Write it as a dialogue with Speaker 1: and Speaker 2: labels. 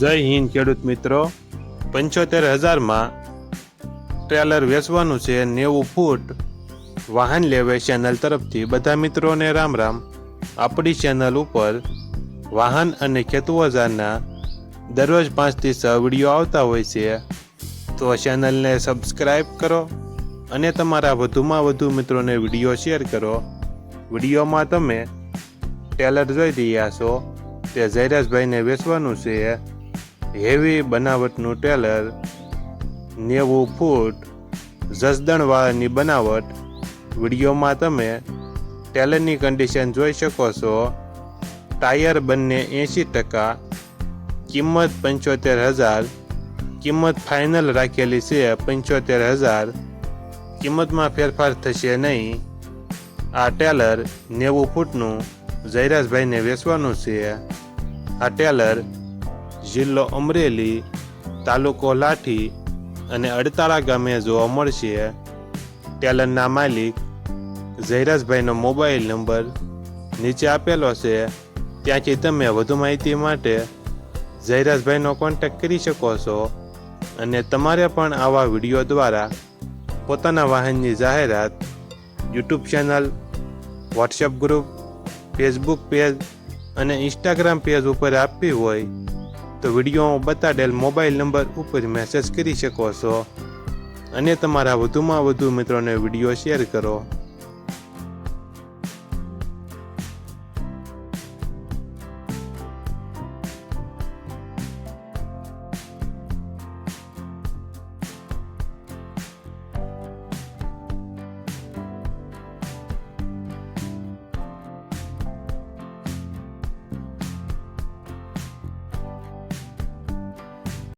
Speaker 1: જય હિન્દ ખેડૂત મિત્રો, 75,000 માં ટ્રેલર વેચવાનું છે 90 ફૂટ વાહન લેવે ચેનલ તરફથી બધા મિત્રોને રામ રામ। આપણી ચેનલ ઉપર વાહન અને ખેતઓજારના દરરોજ 5 થી 6 વિડીયો આવતા હોય છે, તો ચેનલને સબસ્ક્રાઈબ કરો અને તમારા વધુમાં વધુ મિત્રોને વિડીયો શેર કરો। વિડીયોમાં તમે ટ્રેલર જોઈ રહ્યા છો તે જયરાજભાઈને વેચવાનું છે હેવી બનાવટનું ટ્રેલર 90 ફૂટ જસદણવાળાની બનાવટ। વિડીયોમાં તમે ટ્રેલરની કન્ડિશન જોઈ શકો છો। ટાયર બંને 80%, કિંમત 75,000, કિંમત ફાઇનલ રાખેલી છે 75,000, કિંમતમાં ફેરફાર થશે નહીં। આ ટ્રેલર 90 ફૂટનું જયરાજભાઈને વેચવાનું છે। આ ટ્રેલર જિલ્લો અમરેલી, તાલુકો લાઠી અને અડતાળા ગામે જોવા મળશે। ટ્રેલરના માલિક જયરાજભાઈનો મોબાઈલ નંબર નીચે આપેલો છે, ત્યાંથી તમે વધુ માહિતી માટે જયરાજભાઈનો કોન્ટેક્ટ કરી શકો છો। અને તમારે પણ આવા વિડીયો દ્વારા પોતાના વાહનની જાહેરાત YouTube channel, WhatsApp group, Facebook page અને ઇન્સ્ટાગ્રામ પેજ ઉપર આપવી હોય તો વિડીયોમાં બતાડેલ મોબાઈલ નંબર ઉપર મેસેજ કરી શકો છો અને તમારા વધુમાં વધુ મિત્રોને વિડીયો શેર કરો।